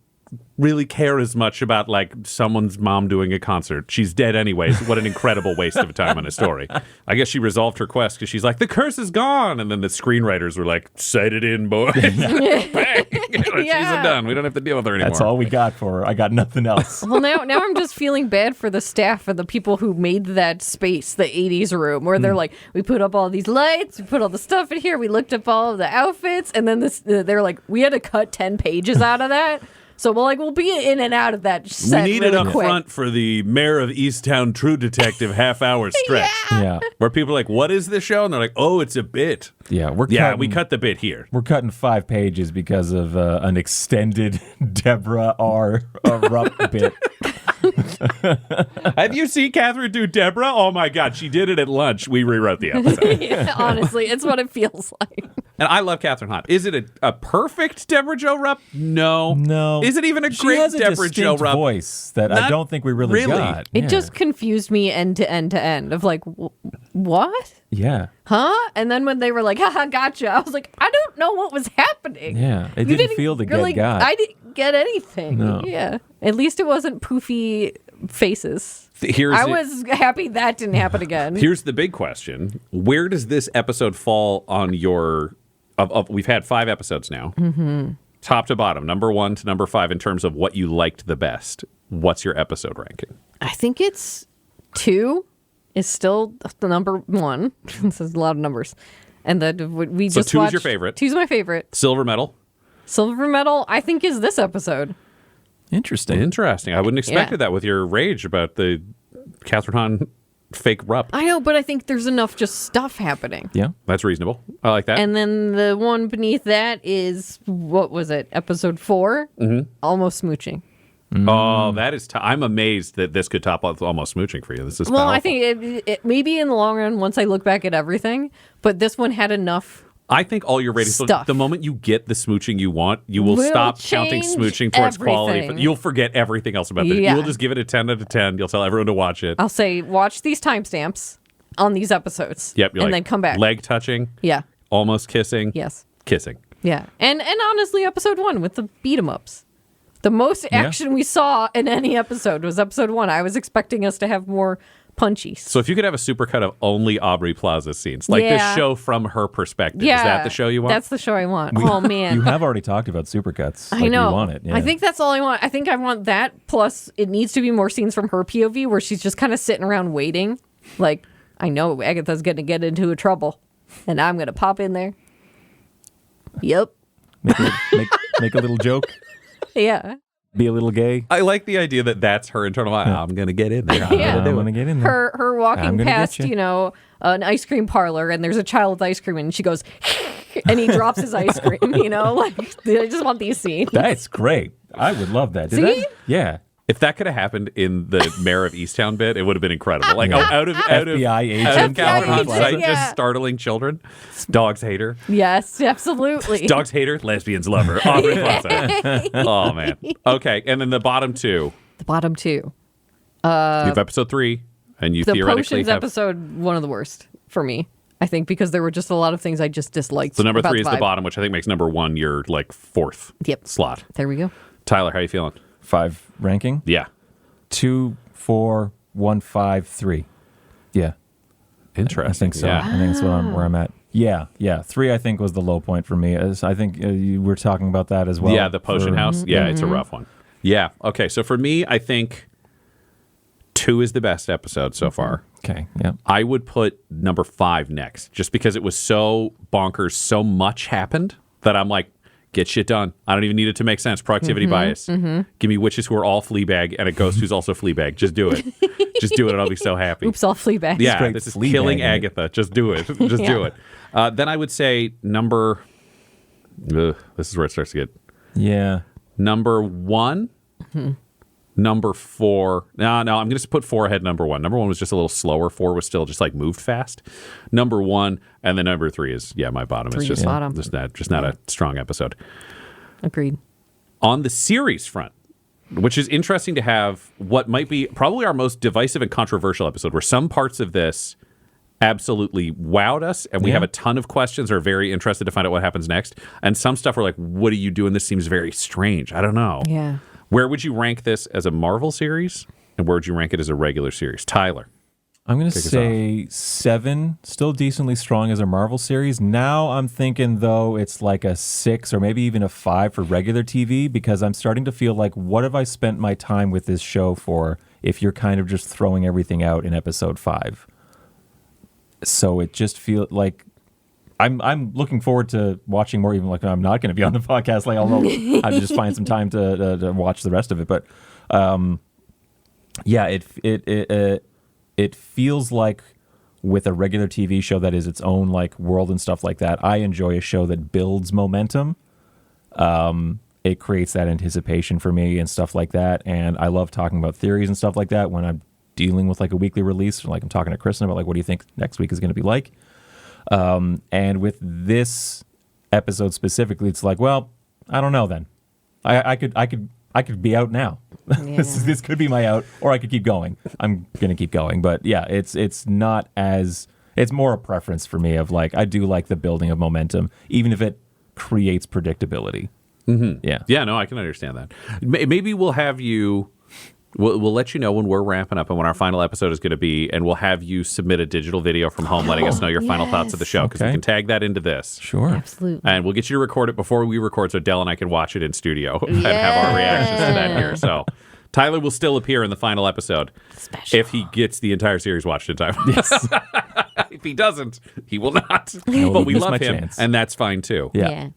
really care as much about like someone's mom doing a concert. She's dead anyways. What an incredible waste of time on a story. I guess she resolved her quest because she's like, the curse is gone. And then the screenwriters were like, sight it in, boys. Bang. She's done. We don't have to deal with her anymore. That's all we got for her. I got nothing else. Well, now I'm just feeling bad for the staff and the people who made that space, the 80s room, where they're like, we put up all these lights, we put all the stuff in here, we looked up all of the outfits, and then they're like, we had to cut 10 pages out of that. So we'll be in and out of that set. We need really it up quick. front for the Mayor of Easttown True Detective half-hour stretch. Yeah. Where people are like, what is this show? And they're like, oh, it's a bit. Yeah, we cut the bit here. We're cutting 5 pages because of an extended Deborah R. Rupp bit. Have you seen Catherine do Deborah? Oh my God, she did it at lunch. We rewrote the episode. Yeah, honestly, it's what it feels like. And I love Catherine Hahn. Is it a perfect Deborah Jo Rupp? No. Is it even a She great has a Deborah Jo distinct Rupp? voice that I don't think we really got. It just confused me end to end to end of like, what? Yeah. Huh? And then when they were like, haha, gotcha, I was like, I don't know what was happening. Yeah. It You didn't feel to get really, got. I didn't get anything. No. Yeah. At least it wasn't poofy faces. I was happy that didn't happen again. Here's the big question. Where does this episode fall on your... we've had 5 episodes now. Mm-hmm. Top to bottom, number 1 to number 5 in terms of what you liked the best. What's your episode ranking? I think it's 2 is still the number 1. This is a lot of numbers. And we just 2 is your favorite. 2's my favorite. Silver medal? Silver medal, I think, is this episode. Interesting. I wouldn't expect that with your rage about the Catherine Hahn fake rup. I know, but I think there's enough just stuff happening. Yeah. That's reasonable. I like that. And then the one beneath that is, what was it, episode 4? Mm-hmm. Almost smooching. Oh, that is... I'm amazed that this could top almost smooching for you. This is Well, powerful. I think it maybe in the long run, once I look back at everything, but this one had enough... I think all your ratings... Stuff. The moment you get the smooching you want, you will stop counting change smooching towards quality. everything. But you'll forget everything else about it. Yeah. You'll just give it a 10 out of 10. You'll tell everyone to watch it. I'll say, watch these timestamps on these episodes. Yep. You're and like, then come back. Leg touching. Yeah. Almost kissing. Yes. Kissing. Yeah. And honestly, episode 1 with the beat-em-ups. The most action we saw in any episode was episode 1. I was expecting us to have more punchies. So if you could have a supercut of only Aubrey Plaza scenes, like this show from her perspective, is that the show you want? That's the show I want. Oh, man. You have already talked about supercuts. I know. You want it. Yeah. I think that's all I want. I think I want that. Plus, it needs to be more scenes from her POV where she's just kind of sitting around waiting. Like, I know Agatha's going to get into a trouble, and I'm going to pop in there. Yep. Make a little joke. Yeah. Be a little gay. I like the idea that that's her internal. I'm going to get in there. Yeah. I'm gonna get in there. Her walking past, get you. An ice cream parlor, and there's a child with ice cream, and she goes, and he drops his ice cream. Like I just want these scenes. That's great. I would love that. See? Yeah. If that could have happened in the Mayor of Easttown bit, it would have been incredible. Like out of FBI agent. Calvin on agent, site, yeah. just startling children. Dogs hate her. Yes, absolutely. Dogs hate her. Lesbians love her. Aubrey Plaza. Oh man. Okay, and then the bottom two. The bottom 2. You have episode 3, and you The theoretically potions have. episode, one of the worst for me. I think because there were just a lot of things I just disliked. So number 3 is the vibe. bottom, which I think makes number 1 your like 4th slot. There we go. Tyler, how you feeling? 5 ranking. Yeah. 2, 4, 1, 5, 3. Yeah. Interesting. I think so. Yeah. I think that's where I'm at. Yeah. 3, I think, was the low point for me. I think you were talking about that as well. Yeah, the potion house. Yeah, it's a rough one. Yeah. Okay, so for me, I think 2 is the best episode so far. Okay, yeah. I would put number 5 next, just because it was so bonkers, so much happened that I'm like, get shit done. I don't even need it to make sense. Proactivity bias. Give me witches who are all Fleabag and a ghost who's also Fleabag. Just do it. Just do it and I'll be so happy. Oops, all Fleabag. Yeah, Straight this is Fleabag killing in it. Agatha. Just do it. Just do it. Then I would say number... this is where it starts to get... Yeah. Number 1... Number 4. No, I'm going to put 4 ahead. Number 1. Number 1 was just a little slower. 4 was still just like moved fast. Number 1, and then number 3 is my bottom. It's just bottom. just not a strong episode. Agreed. On the series front, which is interesting to have what might be probably our most divisive and controversial episode, where some parts of this absolutely wowed us, and we have a ton of questions, are very interested to find out what happens next, and some stuff we're like, what are you doing? This seems very strange. I don't know. Yeah. Where would you rank this as a Marvel series, and where would you rank it as a regular series? Tyler. I'm going to say 7, still decently strong as a Marvel series. Now I'm thinking, though, it's like a 6 or maybe even a 5 for regular TV, because I'm starting to feel like, what have I spent my time with this show for if you're kind of just throwing everything out in episode 5? So it just feels like I'm looking forward to watching more, even like I'm not going to be on the podcast, like although I just find some time to watch the rest of it. But yeah, it feels like with a regular TV show that is its own like world and stuff like that, I enjoy a show that builds momentum. It creates that anticipation for me and stuff like that. And I love talking about theories and stuff like that when I'm dealing with like a weekly release, or like I'm talking to Kristen about like, what do you think next week is going to be like? And with this episode specifically, it's like, well, I don't know then. I could be out now. Yeah. This could be my out, or I could keep going. I'm going to keep going. But yeah, it's not as, it's more a preference for me of like, I do like the building of momentum, even if it creates predictability. Mm-hmm. Yeah. Yeah, no, I can understand that. Maybe we'll have you... We'll let you know when we're ramping up and when our final episode is going to be, and we'll have you submit a digital video from home letting us know your final thoughts of the show, because we can tag that into this. Sure. Absolutely. And we'll get you to record it before we record so Dell and I can watch it in studio and have our reactions to that here. So Tyler will still appear in the final episode if he gets the entire series watched in time. Yes. If he doesn't, he will not. will But we miss love my him, chance. and that's fine too. Yeah.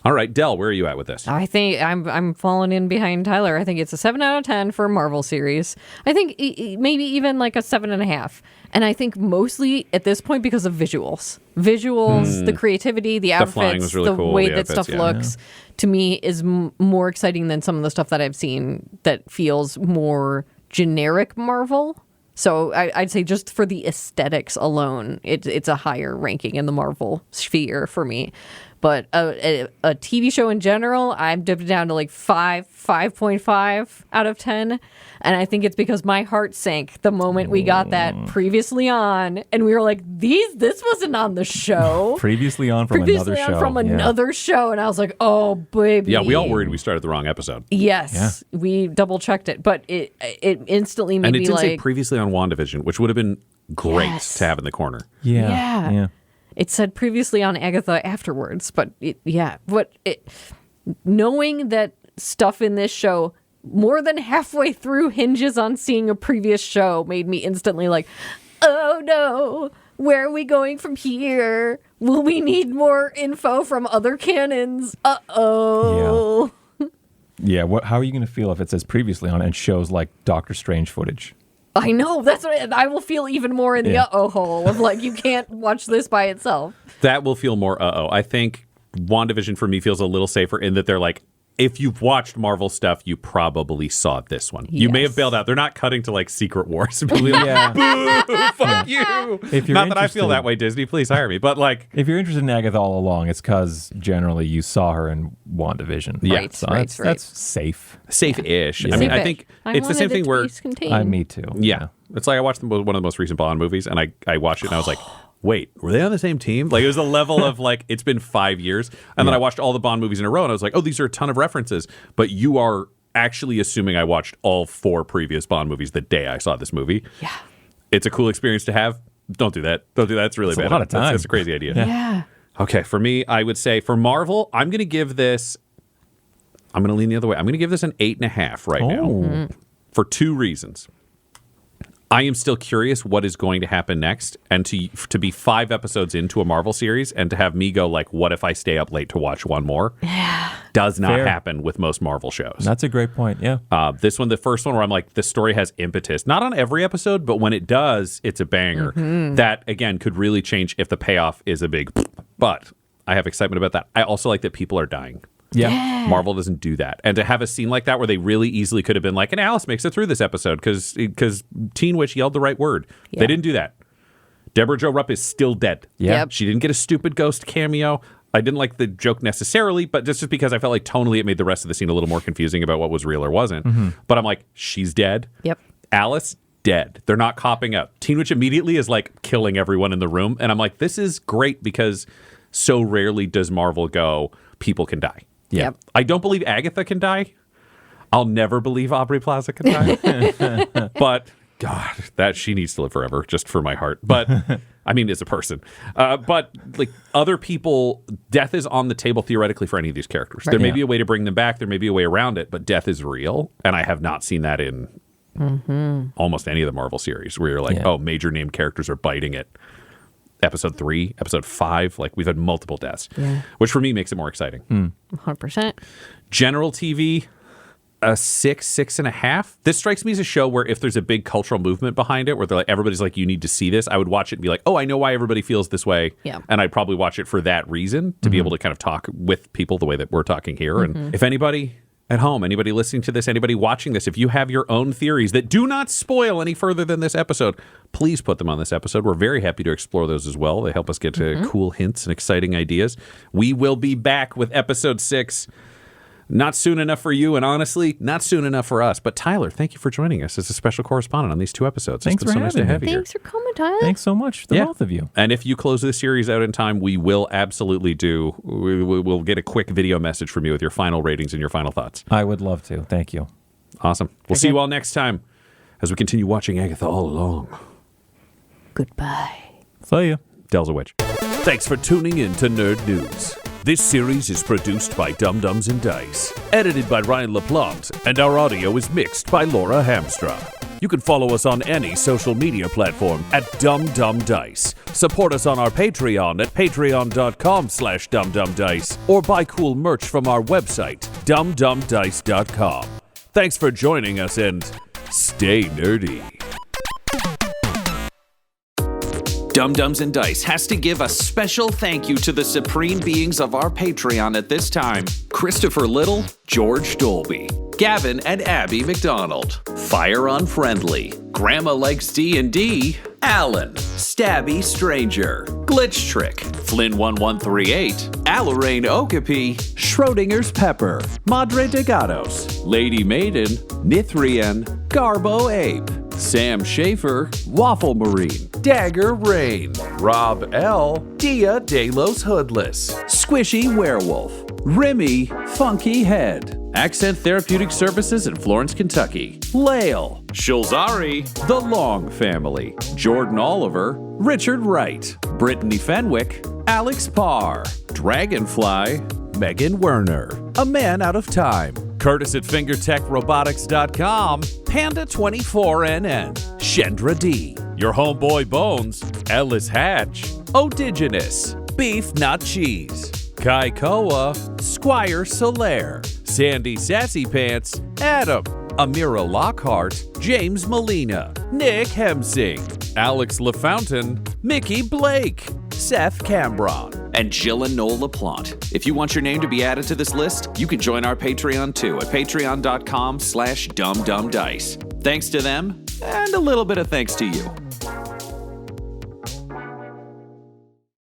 All right, Del, where are you at with this? I think I'm falling in behind Tyler. I think it's a 7 out of 10 for a Marvel series. I think maybe even like a 7.5. And I think mostly at this point because of visuals. The creativity, the outfits, flying was really cool, way the that outfits, stuff looks, to me is more exciting than some of the stuff that I've seen that feels more generic Marvel. So I'd say just for the aesthetics alone, it's a higher ranking in the Marvel sphere for me. But a TV show in general, I've dipped it down to like 5.5 out of 10. And I think it's because my heart sank the moment we got that previously on. And we were like, this wasn't on the show. Previously on from another show. Another show. And I was like, oh, baby. Yeah, we all worried we started the wrong episode. Yes. Yeah. We double checked it. But it instantly made me like... And it didn't say previously on WandaVision, which would have been great to have in the corner. Yeah. It said previously on Agatha afterwards, but knowing that stuff in this show more than halfway through hinges on seeing a previous show made me instantly like, oh no, where are we going from here? Will we need more info from other canons? Uh-oh. Yeah, how are you going to feel if it says previously on and shows like Doctor Strange footage? I know. That's what I will feel even more in the uh-oh hole of like, you can't watch this by itself. That will feel more uh-oh. I think WandaVision for me feels a little safer in that they're like, if you've watched Marvel stuff, you probably saw this one. You may have bailed out. They're not cutting to like Secret Wars. Boo, fuck you. Not that I feel that way, Disney. Please hire me. But like, if you're interested in Agatha all along, it's because generally you saw her in WandaVision. Yeah, right, so that's safe. Safe-ish. I mean, I think it's the same thing where me too. Yeah, it's like I watched one of the most recent Bond movies, and I watched it, and I was like, wait, were they on the same team? Like, it was a level of like, it's been 5 years. And then I watched all the Bond movies in a row, and I was like, oh, these are a ton of references. But you are actually assuming I watched all 4 previous Bond movies the day I saw this movie. Yeah. It's a cool experience to have. Don't do that. Don't do that. It's really bad. A lot of time. That's a crazy idea. Yeah. Okay, for me, I would say for Marvel, I'm going to give this, I'm going to lean the other way. I'm going to give this an 8.5 right now for 2 reasons. I am still curious what is going to happen next, and to be 5 episodes into a Marvel series and to have me go like, what if I stay up late to watch one more? Yeah. Does not happen with most Marvel shows. That's a great point, yeah. This one, the first one where I'm like, the story has impetus. Not on every episode, but when it does, it's a banger. That, again, could really change if the payoff is a big... But I have excitement about that. I also like that people are dying. Yeah. Marvel doesn't do that. And to have a scene like that where they really easily could have been like, and Alice makes it through this episode because Teen Witch yelled the right word. Yeah. They didn't do that. Deborah Jo Rupp is still dead. Yeah. She didn't get a stupid ghost cameo. I didn't like the joke necessarily, but just because I felt like tonally it made the rest of the scene a little more confusing about what was real or wasn't. But I'm like, she's dead. Yep. Alice, dead. They're not copping up. Teen Witch immediately is like killing everyone in the room. And I'm like, this is great because so rarely does Marvel go, people can die. Yeah. Yep. I don't believe Agatha can die. I'll never believe Aubrey Plaza can die. But God, that she needs to live forever, just for my heart. But I mean, as a person. But like other people, death is on the table theoretically for any of these characters. There may be a way to bring them back. There may be a way around it, but death is real. And I have not seen that in almost any of the Marvel series where you're like, oh, major named characters are biting it. Episode 3, episode 5, like we've had multiple deaths, which for me makes it more exciting. 100%. General TV, a 6.5. This strikes me as a show where if there's a big cultural movement behind it, where they're like, everybody's like, you need to see this, I would watch it and be like, oh, I know why everybody feels this way. Yeah. And I'd probably watch it for that reason, to be able to kind of talk with people the way that we're talking here. And if anybody at home, anybody listening to this, anybody watching this, if you have your own theories that do not spoil any further than this episode, please put them on this episode. We're very happy to explore those as well. They help us get to cool hints and exciting ideas. We will be back with episode 6. Not soon enough for you, and honestly, not soon enough for us. But Tyler, thank you for joining us as a special correspondent on these 2 episodes. Thanks it's been for so nice to have you here. Thanks for coming, Tyler. Thanks so much to both of you. And if you close this series out in time, we will absolutely we'll get a quick video message from you with your final ratings and your final thoughts. I would love to. Thank you. Awesome. We'll see you all next time as we continue watching Agatha All Along. Goodbye. See ya. Del's a witch. Thanks for tuning in to Nerd News. This series is produced by Dum Dums and Dice, edited by Ryan LaPlante, and our audio is mixed by Laura Hamstra. You can follow us on any social media platform at DumDumDice. Support us on our Patreon at patreon.com/dumdumdice or buy cool merch from our website, dumdumdice.com. Thanks for joining us and stay nerdy. Dum Dums and Dice has to give a special thank you to the supreme beings of our Patreon at this time: Christopher Little, George Dolby, Gavin and Abby McDonald, Fire Unfriendly, Grandma Likes D&D, Alan, Stabby Stranger, Glitch Trick, Flynn1138, Alarain Okapi, Schrodinger's Pepper, Madre de Gatos, Lady Maiden, Nithrian, Garbo Ape, Sam Schaefer, Waffle Marine, Dagger Rain, Rob L, Dia De Los Hoodless, Squishy Werewolf, Remy Funky Head, Accent Therapeutic Services in Florence, Kentucky, Lael, Shulzari, The Long Family, Jordan Oliver, Richard Wright, Brittany Fenwick, Alex Parr, Dragonfly, Megan Werner, A Man Out of Time, Curtis at FingerTechRobotics.com, Panda24NN, Shendra D, Your Homeboy Bones, Ellis Hatch, Odigenous, Beef Not Cheese, Kai Koa, Squire Solaire, Sandy Sassy Pants, Adam, Amira Lockhart, James Molina, Nick Hemsing, Alex LaFountain, Mickey Blake, Seth Cambron, and Jill and Noel LaPlante. If you want your name to be added to this list, you can join our Patreon too at patreon.com/dumdumdice. Thanks to them, and a little bit of thanks to you.